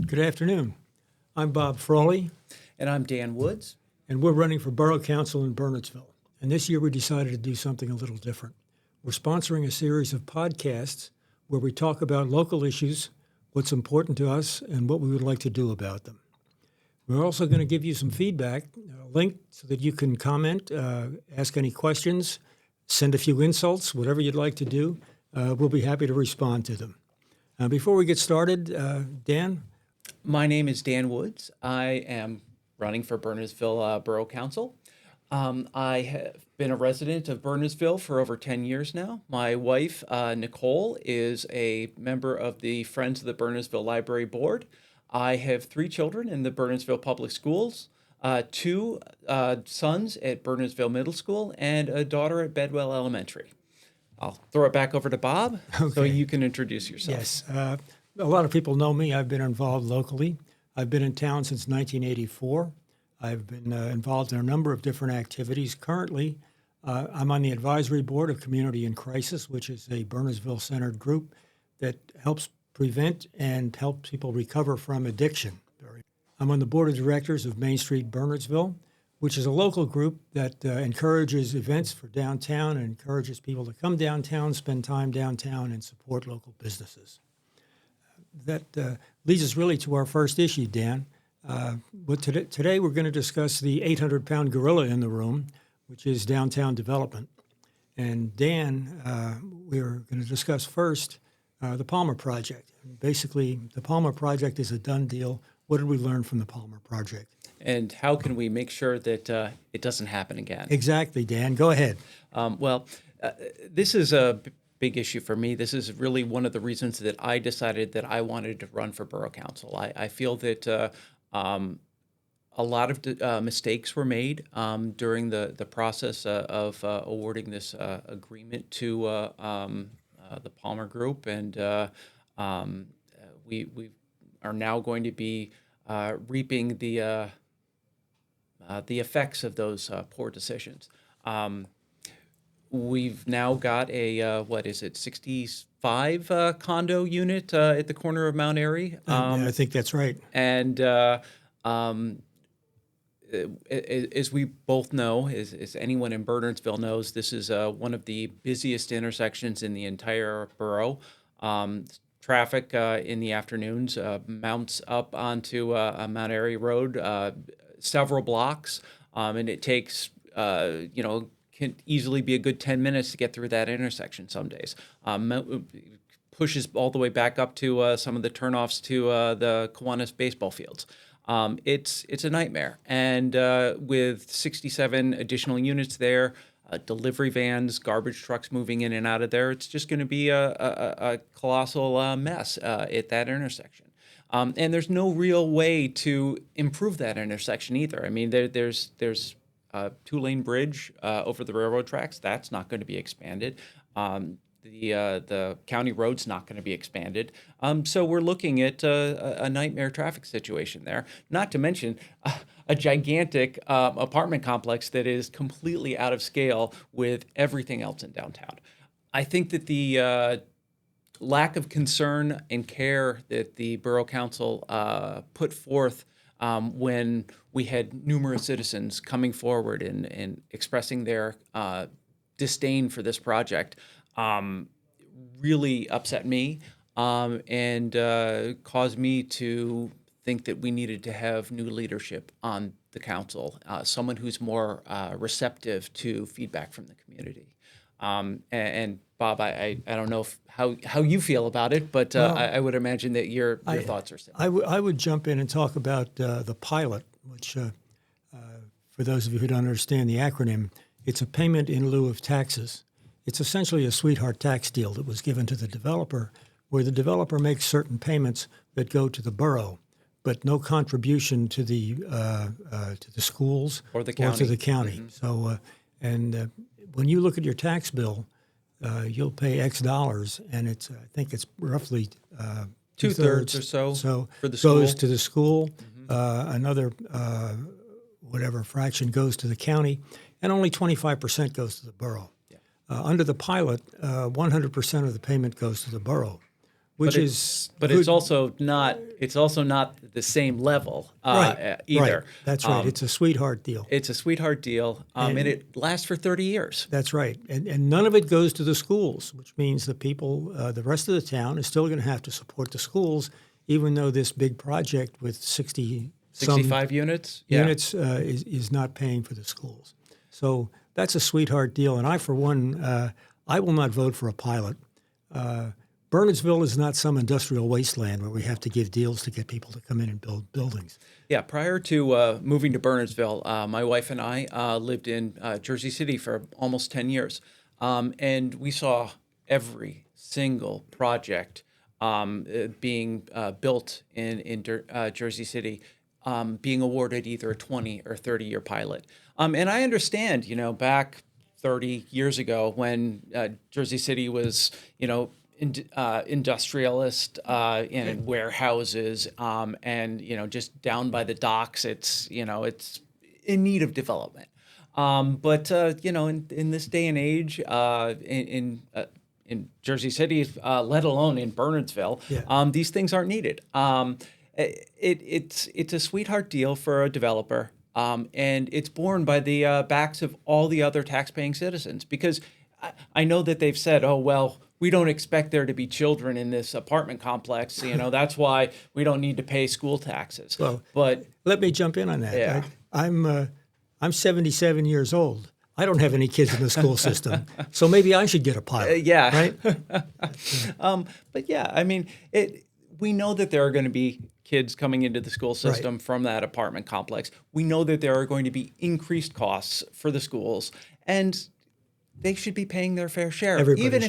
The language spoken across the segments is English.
Good afternoon. I'm Bob Frawley, And I'm Dan Woods. and we're running for Borough Council in Bernardsville. And this year we decided to do something a little different. We're sponsoring a series of podcasts where we talk about local issues, what's important to us, and what we would like to do about them. We're also going to give you some feedback, a link so that you can comment, ask any questions, send a few insults, whatever you'd like to do. We'll be happy to respond to them. Before we get started, Dan? My name is Dan Woods. I am running for Bernardsville Borough Council. I have been a resident of Bernardsville for over 10 years now. My wife, Nicole, is a member of the Friends of the Bernardsville Library Board. I have 3 children in the Bernardsville Public Schools, 2 sons at Bernardsville Middle School, and a daughter at Bedwell Elementary. I'll throw it back over to Bob so you can introduce yourself. Yes. A lot of people know me. I've been involved locally. I've been in town since 1984. I've been involved in a number of different activities. Currently, I'm on the advisory board of Community in Crisis, which is a Bernardsville-centered group that helps prevent and help people recover from addiction. I'm on the board of directors of Main Street Bernardsville, which is a local group that encourages events for downtown and encourages people to come downtown, spend time downtown, and support local businesses. That leads us really to our first issue, Dan. Today we're going to discuss the 800-pound gorilla in the room, which is downtown development. And Dan, we're going to discuss first the Palmer Project. Basically, the Palmer Project is a done deal. What did we learn from the Palmer Project? And how can we make sure that it doesn't happen again? Exactly, Dan. Go ahead. This is a big issue for me. This is really one of the reasons that I decided that I wanted to run for Borough Council. I feel that a lot of mistakes were made during the process of awarding this agreement to the Palmer Group, and we are now going to be reaping the effects of those poor decisions. We've now got a 65 condo unit at the corner of Mount Airy. I think that's right. And as we both know, as anyone in Bernardsville knows, this is one of the busiest intersections in the entire borough. Traffic in the afternoons mounts up onto Mount Airy Road several blocks, and it takes, can easily be a good 10 minutes to get through that intersection some days. Pushes all the way back up to some of the turnoffs to the Kiwanis baseball fields. It's a nightmare. And with 67 additional units there, delivery vans, garbage trucks moving in and out of there, it's just going to be a colossal mess at that intersection. And there's no real way to improve that intersection either. I mean, there's a 2-lane bridge over the railroad tracks. That's not going to be expanded. The county road's not going to be expanded. So we're looking at a nightmare traffic situation there. Not to mention a gigantic apartment complex that is completely out of scale with everything else in downtown. I think that the lack of concern and care that the Borough Council put forth when we had numerous citizens coming forward and expressing their disdain for this project really upset me and caused me to think that we needed to have new leadership on the council, someone who's more receptive to feedback from the community. And Bob, I don't know how you feel about it, but I would imagine that your thoughts are similar. I would jump in and talk about the pilot, which, for those of you who don't understand the acronym, it's a payment in lieu of taxes. It's essentially a sweetheart tax deal that was given to the developer, where the developer makes certain payments that go to the borough, but no contribution to the schools or the county. Or to the county. Mm-hmm. So, when you look at your tax bill, you'll pay X dollars, and I think it's roughly 2/3 or so for the goes school. to the school. Mm-hmm. Another whatever fraction goes to the county, and only 25% goes to the borough. Yeah. Under the pilot, 100% of the payment goes to the borough. which is but good. it's also not the same level Right, either. right. That's right. It's a sweetheart deal. It's a sweetheart deal, and it lasts for 30 years. That's right. And none of it goes to the schools, which means the people, the rest of the town is still going to have to support the schools, even though this big project with 65 units? Yeah. units is not paying for the schools. So that's a sweetheart deal. And I, for one, I will not vote for a pilot. Bernardsville is not some industrial wasteland where we have to give deals to get people to come in and build buildings. Yeah, prior to moving to Bernardsville, my wife and I lived in Jersey City for almost 10 years. And we saw every single project being built in Jersey City being awarded either a 20 or 30-year pilot. And I understand, back 30 years ago when Jersey City was, industrialist in warehouses and just down by the docks, it's in need of development. But in this day and age, in Jersey City, let alone in Bernardsville, these things aren't needed. It's a sweetheart deal for a developer, and it's borne by the backs of all the other taxpaying citizens. Because I know that they've said, "Oh well, we don't expect there to be children in this apartment complex. That's why we don't need to pay school taxes." Well, but let me jump in on that. Yeah. I'm 77 years old. I don't have any kids in the school system, so maybe I should get a pilot. yeah, Right? but yeah, I mean, we know that there are going to be kids coming into the school system from that apartment complex. We know that there are going to be increased costs for the schools, and they should be paying their fair share. Even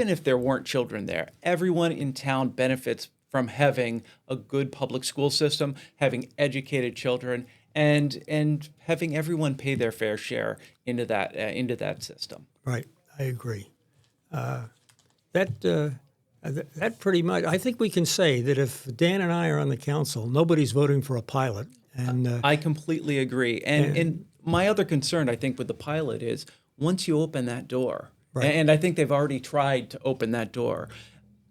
if there weren't children there, everyone in town benefits from having a good public school system, having educated children, and having everyone pay their fair share into that system. Right. I agree. That pretty much. I think we can say that if Dan and I are on the council, nobody's voting for a pilot. And I completely agree. And my other concern, I think, with the pilot is once you open that door, and I think they've already tried to open that door,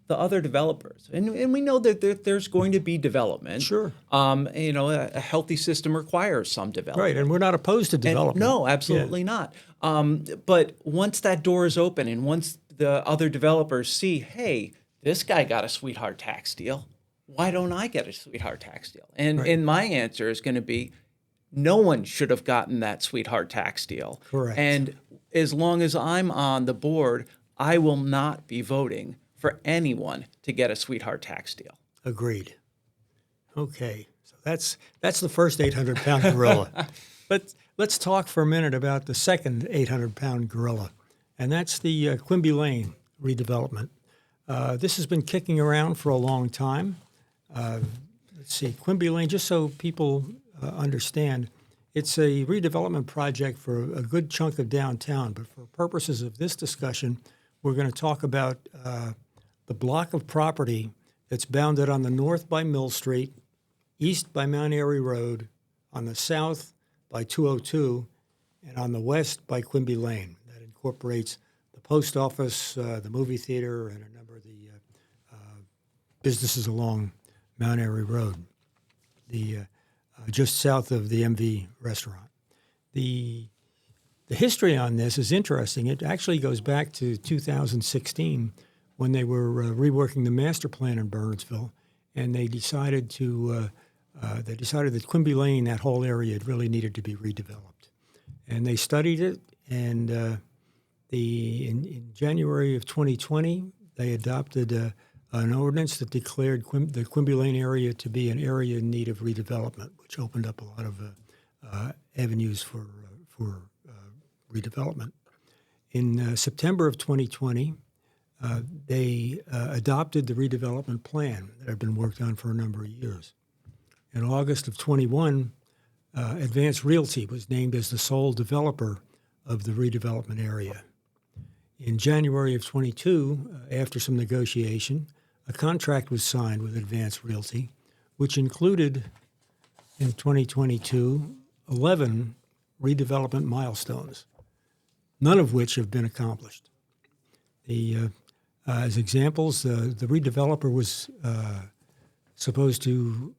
the other developers, and we know that there's going to be development. Sure. A healthy system requires some development. Right, and we're not opposed to development. No, absolutely not. But once that door is open and once the other developers see, hey, this guy got a sweetheart tax deal, why don't I get a sweetheart tax deal? And my answer is going to be, no one should have gotten that sweetheart tax deal. Correct. And as long as I'm on the board, I will not be voting for anyone to get a sweetheart tax deal. Agreed. Okay, so that's the first 800-pound gorilla. But let's talk for a minute about the second 800-pound gorilla, and that's the Quimby Lane redevelopment. This has been kicking around for a long time. Let's see, Quimby Lane, just so people understand, it's a redevelopment project for a good chunk of downtown, but for purposes of this discussion, we're going to talk about the block of property that's bounded on the north by Mill Street, east by Mount Airy Road, on the south by 202, and on the west by Quimby Lane. That incorporates the post office, the movie theater, and a number of the businesses along Mount Airy Road, just south of the MV restaurant. The history on this is interesting. It actually goes back to 2016 when they were reworking the master plan in Bernardsville, and they decided that Quimby Lane, that whole area, really needed to be redeveloped. And they studied it, and in January of 2020, they adopted an ordinance that declared the Quimby Lane area to be an area in need of redevelopment, which opened up a lot of avenues for redevelopment. In September of 2020, they adopted the redevelopment plan that had been worked on for a number of years. In August of 21, Advanced Realty was named as the sole developer of the redevelopment area. In January of 22, after some negotiation, a contract was signed with Advanced Realty, which included, in 2022, 11 redevelopment milestones, none of which have been accomplished. As examples, the redeveloper was supposed to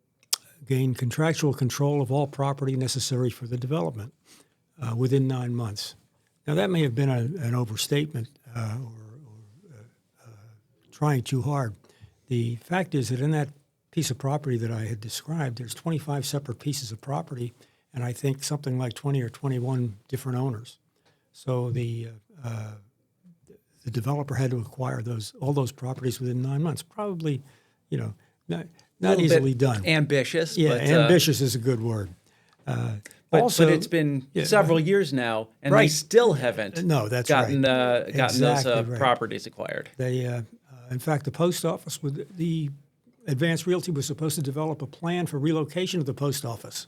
gain contractual control of all property necessary for the development within 9 months. Now, that may have been an overstatement or trying too hard. The fact is that in that piece of property that I had described, there's 25 separate pieces of property, and I think something like 20 or 21 different owners. So the developer had to acquire all those properties within 9 months. Probably, not easily done. Ambitious. Yeah, but, ambitious is a good word. But it's been several years now, and they still haven't gotten those properties acquired. They, in fact, the post office, the Advanced Realty was supposed to develop a plan for relocation of the post office.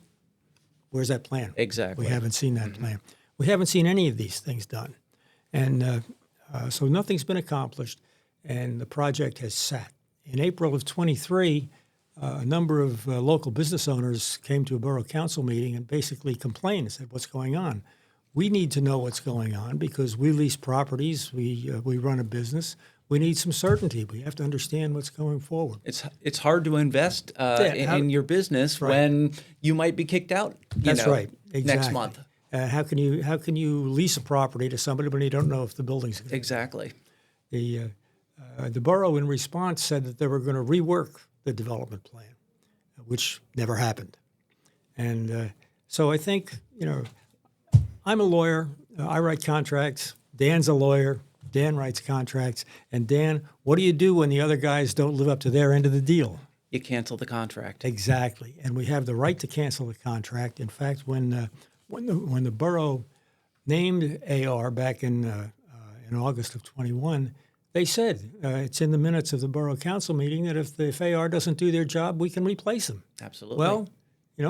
Where's that plan? Exactly. We haven't seen that plan. We haven't seen any of these things done. And so nothing's been accomplished, and the project has sat. In April of 23, a number of local business owners came to a borough council meeting and basically complained and said, what's going on? We need to know what's going on because we lease properties, we run a business. We need some certainty. We have to understand what's going forward. It's hard to invest in your business when you might be kicked out. That's right. Exactly. Next month. How can you lease a property to somebody when you don't know if the building's going exactly? The borough, in response, said that they were going to rework the development plan, which never happened. And so I think I'm a lawyer. I write contracts. Dan's a lawyer. Dan writes contracts. And Dan, what do you do when the other guys don't live up to their end of the deal? You cancel the contract. Exactly. And we have the right to cancel the contract. In fact, when the borough named AR back in August of 21, they said it's in the minutes of the borough council meeting that if AR doesn't do their job, we can replace them. Absolutely. Well,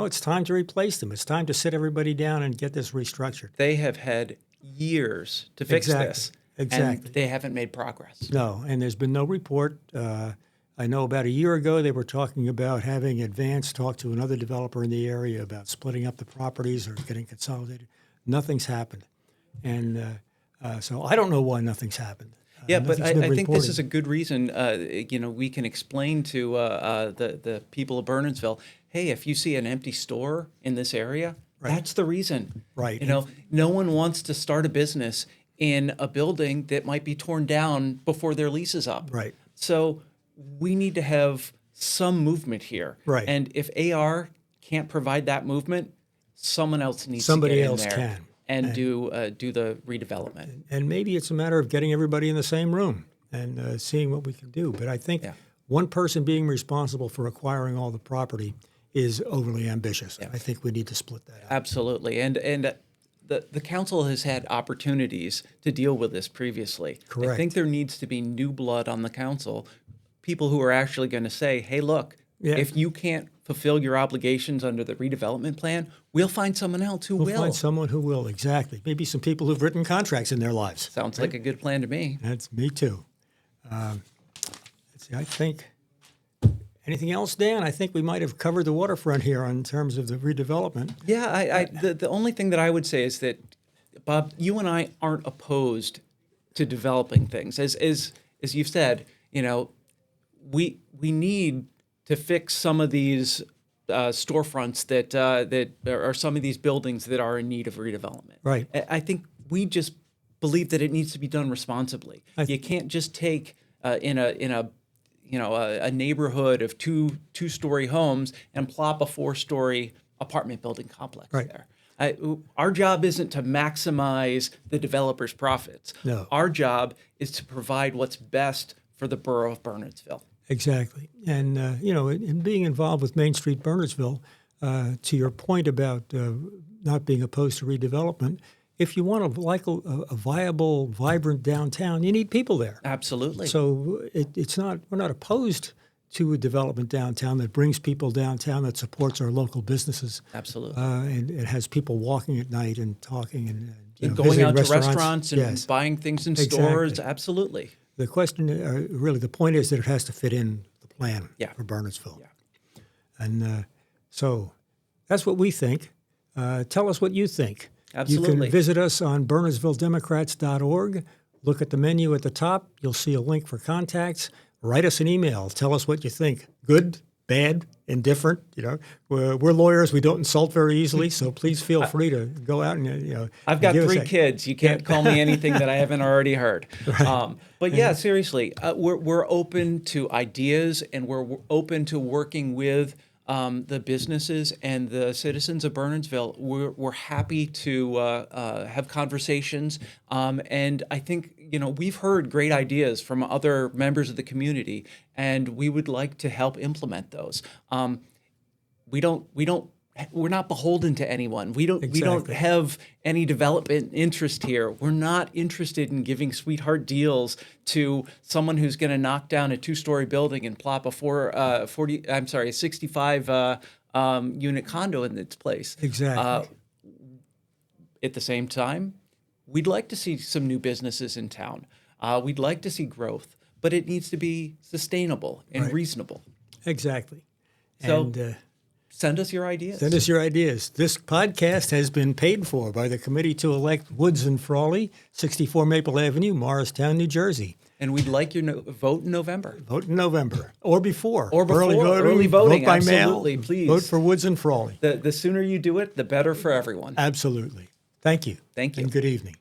it's time to replace them. It's time to sit everybody down and get this restructured. They have had years to fix this. Exactly. And they haven't made progress. No, and there's been no report. I know about a year ago they were talking about having Advance talk to another developer in the area about splitting up the properties or getting consolidated. Nothing's happened. And so I don't know why nothing's happened. Yeah, but I think this is a good reason, we can explain to the people of Bernardsville, hey, if you see an empty store in this area, that's the reason. Right. No one wants to start a business in a building that might be torn down before their lease is up. Right. So we need to have some movement here. Right. And if AR can't provide that movement, someone else needs Somebody to get else in there can. And do the redevelopment. And maybe it's a matter of getting everybody in the same room and seeing what we can do. But I think one person being responsible for acquiring all the property is overly ambitious. Yeah. I think we need to split that up. Absolutely. And the council has had opportunities to deal with this previously. Correct. I think there needs to be new blood on the council, people who are actually going to say, hey, look, if you can't fulfill your obligations under the redevelopment plan, we'll find someone else who will. We'll find someone who will, exactly. Maybe some people who've written contracts in their lives. Sounds like a good plan to me. That's me too. Let's see, I think, anything else, Dan? I think we might have covered the waterfront here in terms of the redevelopment. Yeah, the only thing that I would say is that, Bob, you and I aren't opposed to developing things. As you've said, we need to fix some of these storefronts that are some of these buildings that are in need of redevelopment. Right. I think we just believe that it needs to be done responsibly. You can't just take in a neighborhood of two-story homes and plop a 4-story apartment building complex there. Our job isn't to maximize the developer's profits. No. Our job is to provide what's best for the borough of Bernardsville. Exactly. And, in being involved with Main Street Bernardsville, to your point about not being opposed to redevelopment, if you want a viable, vibrant downtown, you need people there. Absolutely. So we're not opposed to a development downtown that brings people downtown, that supports our local businesses. Absolutely. And it has people walking at night and talking and going out to restaurants and buying things in stores. Absolutely. The question, really, the point is that it has to fit in the plan for Bernardsville. Yeah. And so that's what we think. Tell us what you think. Absolutely. You can visit us on BernardsvilleDemocrats.org, look at the menu at the top. You'll see a link for contacts. Write us an email. Tell us what you think. Good, bad, indifferent. We're lawyers. We don't insult very easily, so please feel free to go out and I've got give us 3 kids. You can't call me anything that I haven't already heard. But yeah, seriously, we're open to ideas, and we're open to working with the businesses and the citizens of Bernardsville. We're happy to have conversations, and I think we've heard great ideas from other members of the community, and we would like to help implement those. We're not beholden to anyone. We don't have any development interest here. We're not interested in giving sweetheart deals to someone who's going to knock down a 2-story building and plop a 65 unit condo in its place. Exactly. At the same time, we'd like to see some new businesses in town. We'd like to see growth, but it needs to be sustainable and reasonable. Exactly. So, and send us your ideas. send us your ideas. This podcast has been paid for by the Committee to Elect Woods and Frawley, 64 Maple Avenue, Morristown, New Jersey. And we'd like your vote in November. Vote in November or before. Or before. Early voting. Vote by Absolutely, mail. please. Vote for Woods and Frawley. The sooner you do it, the better for everyone. Absolutely. Thank you. Thank you. And good evening.